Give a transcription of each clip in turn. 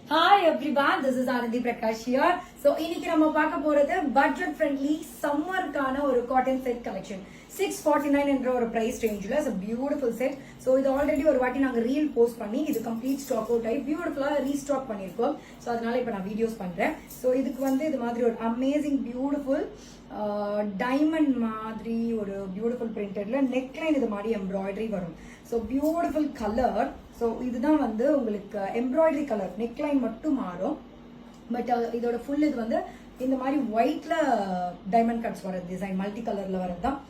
Hi everyone, this is Anandi Prakash here. So இன்னைக்கு நம்ம பார்க்க போறது budget friendly summerக்கான ஒரு cotton set collection. 649 என்ற ஒரு price rangeல is a beautiful set. So இது already ஒரு வாட்டி நாங்க reel post பண்ணி இது complete stock out ஆகி beautifully restock பண்ணிருக்கோம். So அதனால இப்ப நான் videos பண்றேன். So இதுக்கு வந்து இது மாதிரி ஒரு amazing beautiful diamond மாதிரி ஒரு beautiful printed neckline இது மாதிரி embroidery வரும். So beautiful color. So இதுதான் வந்து உங்களுக்கு எம்ப்ராய்டரி கலர் நெக்லைன் மட்டும் மாறும். பட் இதோட ஃபுல் இது வந்து இந்த மாதிரி ஒயிட்ல டைமண்ட் கட்ஸ் வர டிசைன் மல்டி கலர்ல வரதுதான்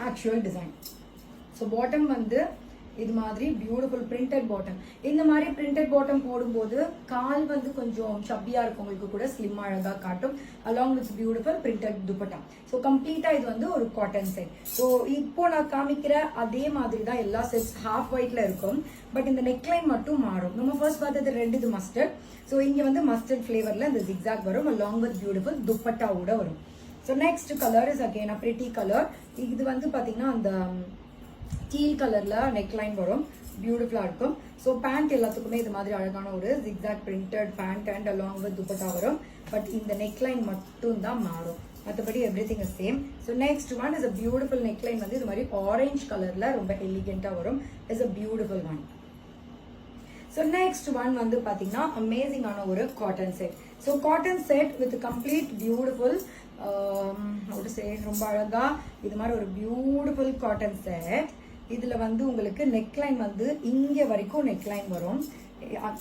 ஆக்சுவல் டிசைன். ஸோ பாட்டம் வந்து இது மாதிரி பியூட்டிஃபுல் பிரிண்டட் பாட்டம். இந்த மாதிரி பிரிண்டட் பாட்டம் போடும்போது கால் வந்து கொஞ்சம் சப்பியா இருக்கவங்களுக்கு கூட ஸ்லிம் அழகா காட்டும். Along with beautiful printed dupatta. So கம்ப்ளீட்டா இது வந்து ஒரு காட்டன் செட். ஸோ இப்போ நான் காமிக்கிற அதே மாதிரி தான் எல்லா செட்ஸ் ஹாஃப் ஒயிட்ல இருக்கும். பட் இந்த நெக்லைன் மட்டும் மாறும். நம்ம ஃபர்ஸ்ட் பார்த்தது ரெட், இது மஸ்டர்ட். ஸோ இங்க வந்து மஸ்டர்ட் ஃபிளேவர்ல இந்த ஜிக்ஸாக் வரும். அலாங் வித் பியூட்டிஃபுல் துப்பட்டாவோட வரும். So next colour is again a pretty colour. இது வந்து பாத்தீங்கன்னா அந்த டீல் கலர்ல நெக்லைன் வரும். பியூட்டிஃபுல்லா இருக்கும். ஸோ பேண்ட் எல்லாத்துக்குமே இது மாதிரி அழகான ஒரு zigzag printed pant and along with dupatta வரும். பட் இந்த நெக்லைன் மட்டும் தான் மாறும். மற்றபடி everything is same. So next one is a beautiful neckline வந்து இது மாதிரி ஆரஞ்ச் கலர்ல ரொம்ப எலிகென்ட்டா வரும். Is a beautiful one. So next one வந்து பாத்தீங்கன்னா அமேசிங்கான ஒரு cotton set. So cotton set with complete beautiful ரொம்ப அழகா இது மாதிரி ஒரு பியூட்டிஃபுல் காட்டன் செட். இதுல வந்து உங்களுக்கு நெக்லைன் வந்து இங்க வரைக்கும் நெக்லைன் வரும்.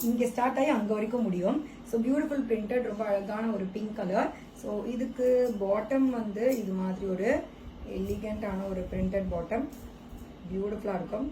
இங்க ஸ்டார்ட் ஆகி அங்க வரைக்கும் முடியும். ஸோ பியூட்டிஃபுல் பிரிண்டட் ரொம்ப அழகான ஒரு பிங்க் கலர். ஸோ இதுக்கு பாட்டம் வந்து இது மாதிரி ஒரு எலிகென்டான ஒரு பிரிண்டட் பாட்டம் பியூட்டிஃபுல்லா இருக்கும்.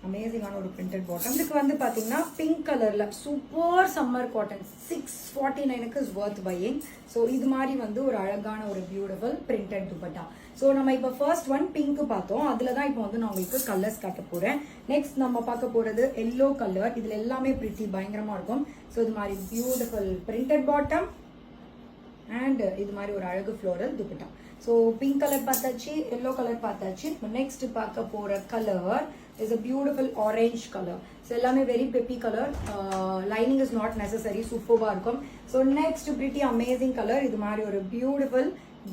அமேசிங்கான ஒரு பிரிண்டட் பாட்டம். இதுக்கு வந்து பாத்தீங்கன்னா பிங்க் கலர்ல சூப்பர் சம்மர் காட்டன் 649க்கு இஸ் வர்த் பையிங். ஸோ இது மாதிரி வந்து ஒரு அழகான ஒரு பியூட்டிஃபுல் பிரிண்டட் துப்பட்டா. ஸோ நம்ம இப்போ ஃபர்ஸ்ட் ஒன் பிங்க் பார்த்தோம். அதுல தான் இப்போ வந்து நான் உங்களுக்கு கலர்ஸ் காட்ட போறேன். நெக்ஸ்ட் நம்ம பார்க்க போறது எல்லோ கலர். இதுல எல்லாமே பிரிட்டி பயங்கரமா இருக்கும். ஸோ இது மாதிரி பியூட்டிஃபுல் பிரிண்டட் பாட்டம் அண்ட் இது மாதிரி ஒரு அழகு floral dupatta. So pink colour பார்த்தாச்சு, எல்லோ கலர் பார்த்தாச்சு. நெக்ஸ்ட் பார்க்க போற colour is a beautiful orange color. So எல்லாமே very peppy color. Lining is not necessary. சூப்பர்வா இருக்கும். So next pretty amazing color. இது மாதிரி ஒரு beautiful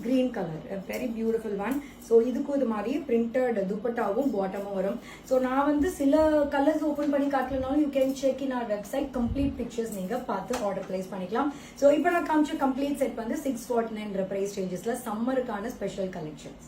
green color. A very beautiful one. So இதுக்கும் இது மாதிரி printed துப்பட்டாவும் பாட்டமும் வரும். So நான் வந்து சில கலர்ஸ் ஓபன் பண்ணி காட்டலனாலும் you can check in our website. Complete pictures நீங்க பார்த்து ஆர்டர் பிளேஸ் பண்ணிக்கலாம். So இப்போ நான் காமிச்ச complete set வந்து 649 பிரைஸ் ரேஞ்சஸ்ல சம்மருக்கான ஸ்பெஷல் கலெக்ஷன்ஸ்.